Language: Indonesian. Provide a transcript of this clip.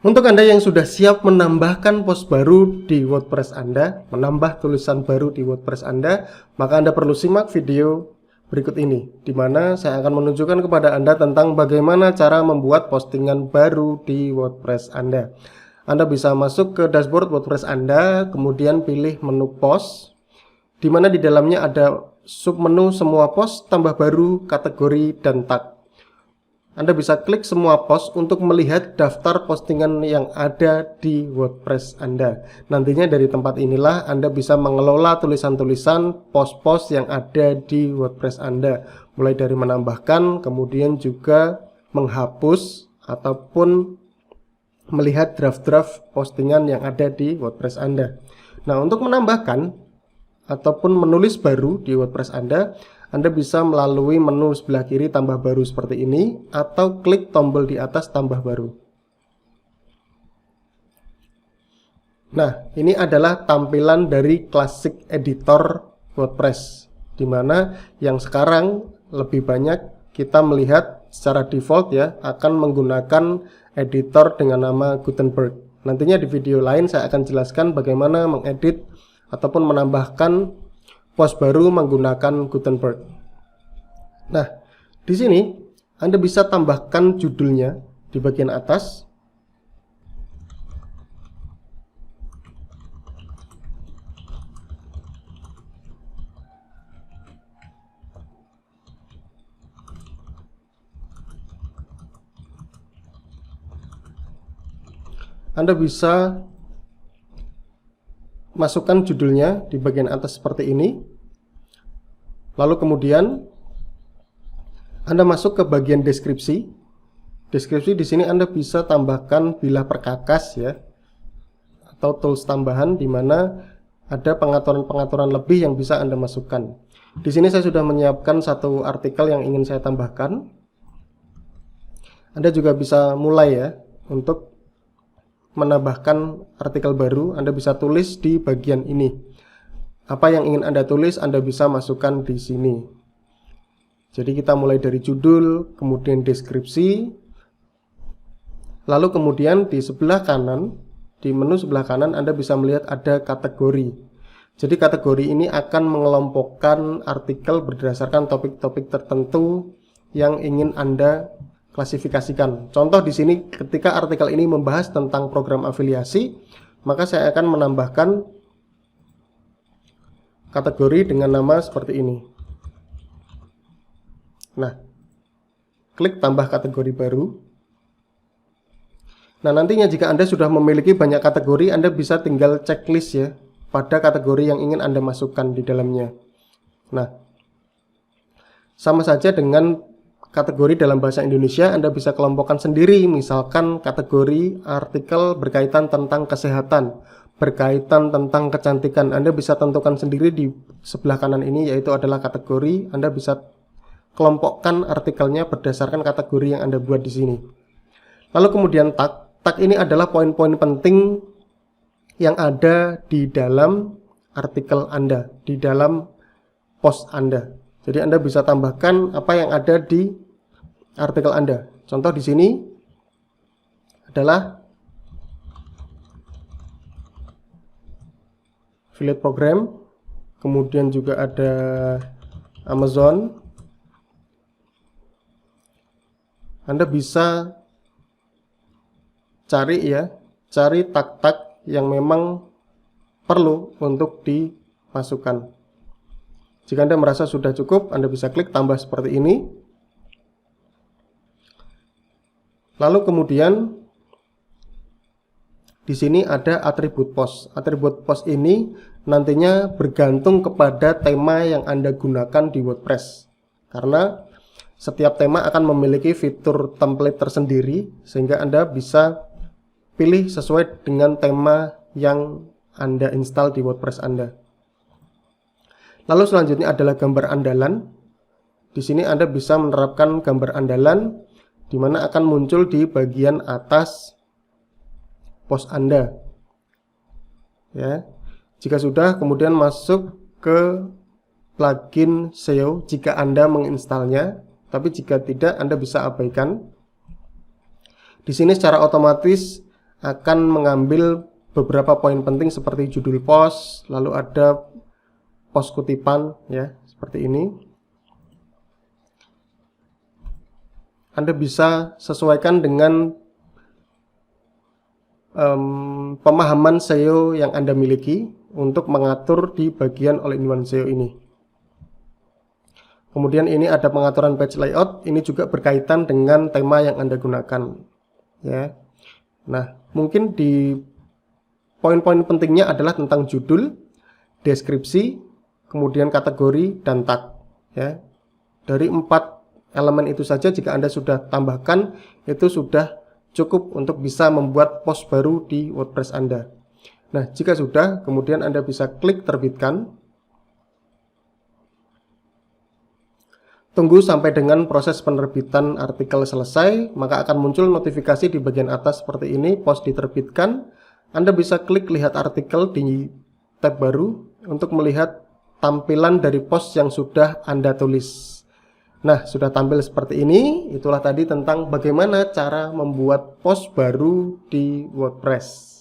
Untuk Anda yang sudah siap menambahkan post baru di WordPress Anda, menambah tulisan baru di WordPress Anda, maka Anda perlu simak video berikut ini, di mana saya akan menunjukkan kepada Anda tentang bagaimana cara membuat postingan baru di WordPress Anda. Anda bisa masuk ke dashboard WordPress Anda, kemudian pilih menu post, di mana di dalamnya ada submenu semua post, tambah baru, kategori, dan tag. Anda bisa klik semua post untuk melihat daftar postingan yang ada di WordPress Anda. Nantinya dari tempat inilah Anda bisa mengelola tulisan-tulisan post-post yang ada di WordPress Anda. Mulai dari menambahkan, kemudian juga menghapus, ataupun melihat draft-draft postingan yang ada di WordPress Anda. Nah, untuk menambahkan ataupun menulis baru di WordPress Anda bisa melalui menu sebelah kiri tambah baru seperti ini, atau klik tombol di atas tambah baru. Nah, ini adalah tampilan dari Classic Editor WordPress, di mana yang sekarang lebih banyak kita melihat secara default ya akan menggunakan editor dengan nama Gutenberg. Nantinya di video lain saya akan jelaskan bagaimana mengedit ataupun menambahkan post baru menggunakan Gutenberg. Nah, di sini Anda bisa tambahkan judulnya di bagian atas. Anda bisa masukkan judulnya di bagian atas seperti ini. Lalu kemudian Anda masuk ke bagian deskripsi. Deskripsi di sini Anda bisa tambahkan bilah perkakas ya, atau tools tambahan di mana ada pengaturan-pengaturan lebih yang bisa Anda masukkan. Di sini saya sudah menyiapkan satu artikel yang ingin saya tambahkan. Anda juga bisa mulai ya untuk menambahkan artikel baru. Anda bisa tulis di bagian ini. Apa yang ingin Anda tulis, Anda bisa masukkan di sini. Jadi kita mulai dari judul, kemudian deskripsi, lalu kemudian di sebelah kanan, di menu sebelah kanan Anda bisa melihat ada kategori. Jadi kategori ini akan mengelompokkan artikel berdasarkan topik-topik tertentu yang ingin Anda klasifikasikan. Contoh di sini ketika artikel ini membahas tentang program afiliasi, maka saya akan menambahkan kategori dengan nama seperti ini. Nah, klik tambah kategori baru. Nah, nantinya jika Anda sudah memiliki banyak kategori, Anda bisa tinggal checklist ya pada kategori yang ingin Anda masukkan di dalamnya. Nah, sama saja dengan kategori dalam bahasa Indonesia, Anda bisa kelompokkan sendiri, misalkan kategori artikel berkaitan tentang kesehatan, berkaitan tentang kecantikan. Anda bisa tentukan sendiri di sebelah kanan ini, yaitu adalah kategori. Anda bisa kelompokkan artikelnya berdasarkan kategori yang Anda buat di sini. Lalu kemudian tag. Tag ini adalah poin-poin penting yang ada di dalam artikel Anda, di dalam post Anda. Jadi Anda bisa tambahkan apa yang ada di artikel Anda. Contoh di sini adalah affiliate program, kemudian juga ada Amazon. Anda bisa cari tag-tag yang memang perlu untuk dimasukkan. Jika Anda merasa sudah cukup, Anda bisa klik tambah seperti ini. Lalu kemudian di sini ada atribut post. Atribut post ini nantinya bergantung kepada tema yang Anda gunakan di WordPress. Karena setiap tema akan memiliki fitur template tersendiri, sehingga Anda bisa pilih sesuai dengan tema yang Anda install di WordPress Anda. Lalu selanjutnya adalah gambar andalan. Di sini Anda bisa menerapkan gambar andalan, di mana akan muncul di bagian atas post Anda. Ya, jika sudah, kemudian masuk ke plugin SEO jika Anda menginstalnya. Tapi jika tidak, Anda bisa abaikan. Di sini secara otomatis akan mengambil beberapa poin penting seperti judul post, lalu ada post kutipan ya, seperti ini. Anda bisa sesuaikan dengan pemahaman SEO yang Anda miliki untuk mengatur di bagian all-in-one SEO ini. Kemudian ini ada pengaturan page layout, ini juga berkaitan dengan tema yang Anda gunakan ya. Nah, mungkin di poin-poin pentingnya adalah tentang judul, deskripsi, kemudian kategori dan tag ya. Dari 4 elemen itu saja jika Anda sudah tambahkan, itu sudah cukup untuk bisa membuat post baru di WordPress Anda. Nah, jika sudah, kemudian Anda bisa klik terbitkan. Tunggu sampai dengan proses penerbitan artikel selesai, maka akan muncul notifikasi di bagian atas seperti ini, post diterbitkan. Anda bisa klik lihat artikel di tab baru untuk melihat tampilan dari post yang sudah Anda tulis. Nah, sudah tampil seperti ini. Itulah tadi tentang bagaimana cara membuat post baru di WordPress.